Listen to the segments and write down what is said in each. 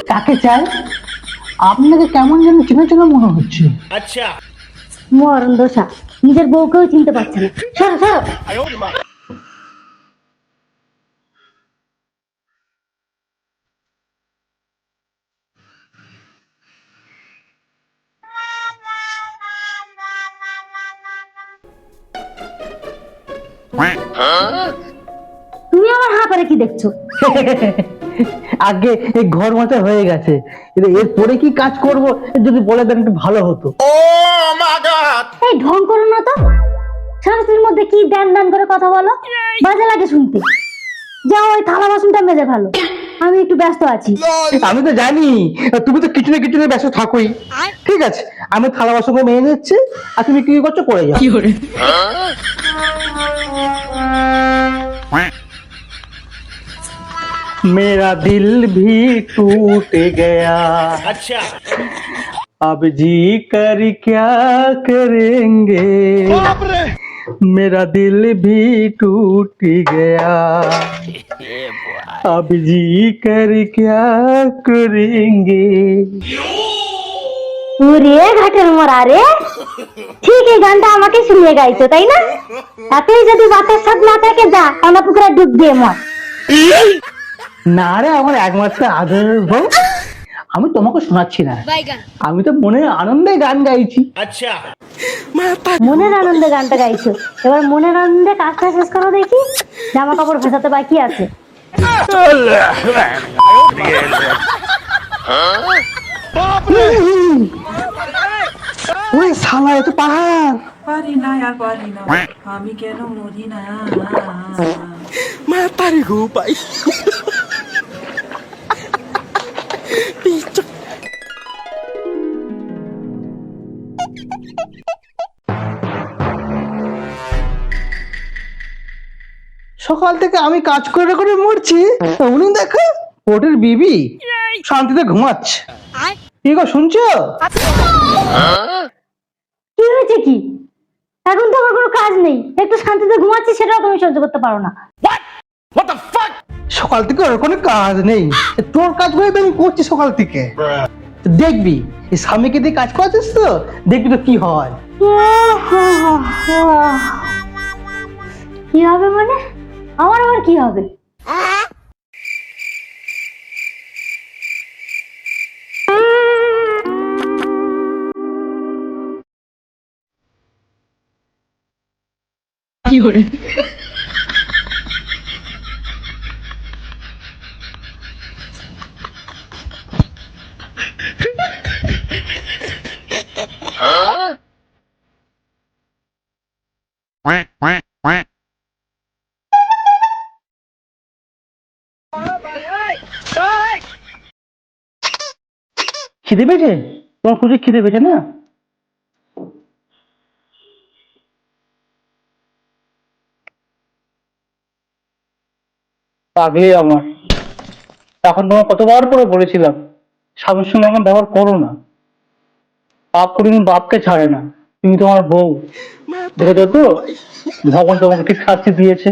কাকে চাই? আপনাকে কেমন যেন চেনা চেনা মনে হচ্ছে। আচ্ছা, মরণ দোষা, নিজের বউকেও চিনতে পারছে না। সরো সরো। তুমি আমার হাঁ করে কি দেখছো? আগে এই ঘর মোছা হয়ে গেছে, এরপরে কি কাজ করব যদি বলে দেন একটু ভালো হতো। এই ঢং করো না তো। শাশুড়ির মধ্যে কি দান দান করে কথা বলো, বাজে লাগে শুনতে। যাও ওই থালা বাসনটা মেজে ফেলো, আমি একটু ব্যস্ত আছি। আমি তো জানি তুমি তো কিচেনে কিচেনে ব্যস্ত থাকোই। ঠিক আছে, আমি থালা বাসন মেয়ে নিচ্ছি, আর তুমি কি করছো করে যাও। मेरा दिल भी टूट गया, अच्छा, अब जी कर क्या करेंगे, मेरा दिल भी टूट गया, अब जी कर क्या करेंगे। ওরে ঘাটের মরা রে, ঠিক এই গানটা আমাকে শুনিয়ে গাইছো তাই না? তাতেই যদি বাতের স্বাদ না থাকে, যা কানা পুকুরে ডুব দিয়ে মর। না রে আমার একমাত্র আদরের বউ, আমি তোমাকে শোনাচ্ছি না, আমি তো মনের আনন্দে গান গাইছি। আচ্ছা, মনের আনন্দে গানটা গাইছো, এবার মনের আনন্দে কাজটা শেষ করো দেখি। জামা কাপড় ভেজাতে বাকি আছে। ওই শালা, এ তো পাহাড়। পারি না আর পারি না, আমি কেন মরি না। সকাল থেকে আমি কাজ করে করে মরছি, উনি দেখো ওটের বিবি শান্তিতে ঘুমাচ্ছে। কি গো শুনছো? কি হয়েছে কি? এখন তো আমার কোনো কাজ নেই, একটু শান্তিতে ঘুমাচ্ছি, সেটাও তুমি সহ্য করতে পারো না। সকাল থেকে ওর কোনো কাজ নেই, তোর কাজ করে আমি করছি সকাল থেকে। দেখবি এই স্বামীকে দিয়ে কাজ করাচ্ছিস তো, দেখবি তো কি হয়। কি হবে মানে? আমার আবার কি হবে? খিদে পেয়েছে তোমার? খুঁজে খিদে পেয়েছে না? পাগলি আমার, এখন তোমার কতবার করে বলেছিলাম স্বামীর সঙ্গে এমন ব্যবহার করো না। পাপ করিনি বাপকে ছাড়ে না, তুমি তোমার বউ। দেখে তো ভগবান তোমাকে ঠিক শাস্তি দিয়েছে।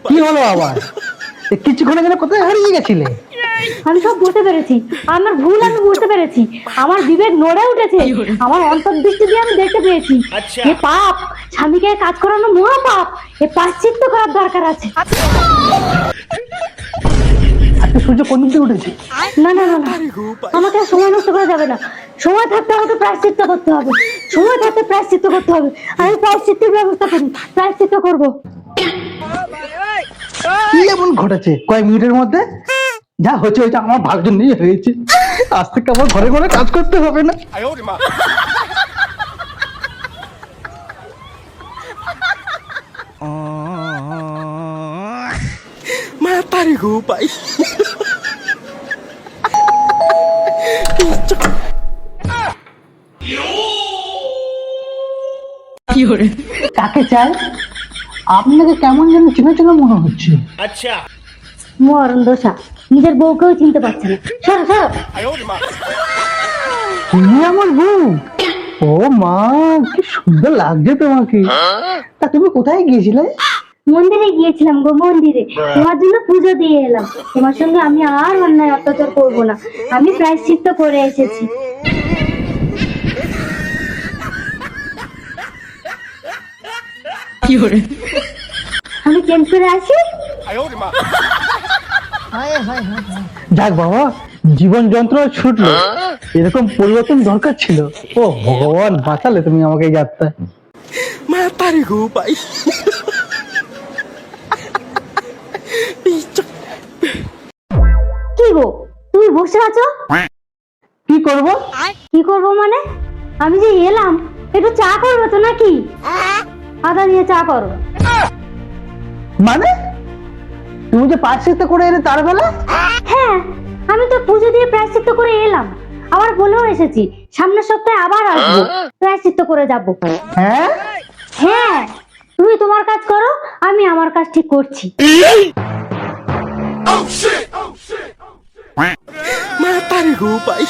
কি হলো আবার? কিছুক্ষণের জন্য কোথায় হারিয়ে গেছিলে? আমি সব বুঝতে পেরেছি, আমার ভুল আমি বুঝতে পেরেছি, আমার বিবেক নড়ে উঠেছে, আমার অন্তর্দৃষ্টি দিয়ে আমি দেখতে পেয়েছি আচ্ছা। এ পাপ, স্বামীকে কাজ করানো মহা পাপ, এ প্রায়শ্চিত্ত করার দরকার আছে। আজকে সূর্য কোন দিকে উঠেছে? না না না না, আমাকে আর সময় নষ্ট করা যাবে না। সময় থাকতে আমাকে প্রায়শ্চিত্ত করতে হবে, সময় থাকতে প্রায়শ্চিত্ত করতে হবে। আমি প্রায়শ্চিত্তের ব্যবস্থা করি, প্রায়শ্চিত্ত করবো। কি এমন ঘটেছে কয়েক মিনিটের মধ্যে? যা হয়েছে হয়েছে, আমার ভালোর জন্যই হয়েছে। আজ থেকে আমার ঘরে ঘরে কাজ করতে হবে না। কাকে চাই? আপনাকে কেমন যেন চেনা চেনা মনে হচ্ছে। আচ্ছা, মরণ দোষা, নিজের বউকেও চিনতে পারছে না। সরো সরো। তুমি আমার বউ? ও মা, কি সুন্দর লাগছে তোমাকে। তা তুমি কোথায় গিয়েছিলে? মন্দিরে গিয়েছিলাম গো, মন্দিরে তোমার জন্য পুজো দিয়ে এলাম। তোমার সঙ্গে আমি আর অন্যায় অত্যাচার করব না, আমি প্রায়শ্চিত্ত করে এসেছি। আমি চেঞ্জ করে আসি। যাক বাবা, জীবন যন্ত্রণা ছুটলো, এরকম পরিবর্তন দরকার ছিল। ও ভগবান, বাঁচালে তুমি আমাকে এই যাত্রায়। কি গো, তুমি বসে আছো? কি করব? কি করব মানে, আমি যে এলাম, একটু চা করবে তো নাকি? আদা দিয়ে চা করো। মানে তুমি যে প্রায়শ্চিত্ত করে এলে তার বেলা? হ্যাঁ, আমি তো পুজো দিয়ে প্রায়শ্চিত্ত করে এলাম, আবার বলেও এসেছি সামনের সপ্তাহে আবার আসবো, প্রায়শ্চিত্ত করে যাব। হ্যাঁ হ্যাঁ, তুমি তোমার কাজ করো, আমি আমার কাজ ঠিক করছি। Matarí pai.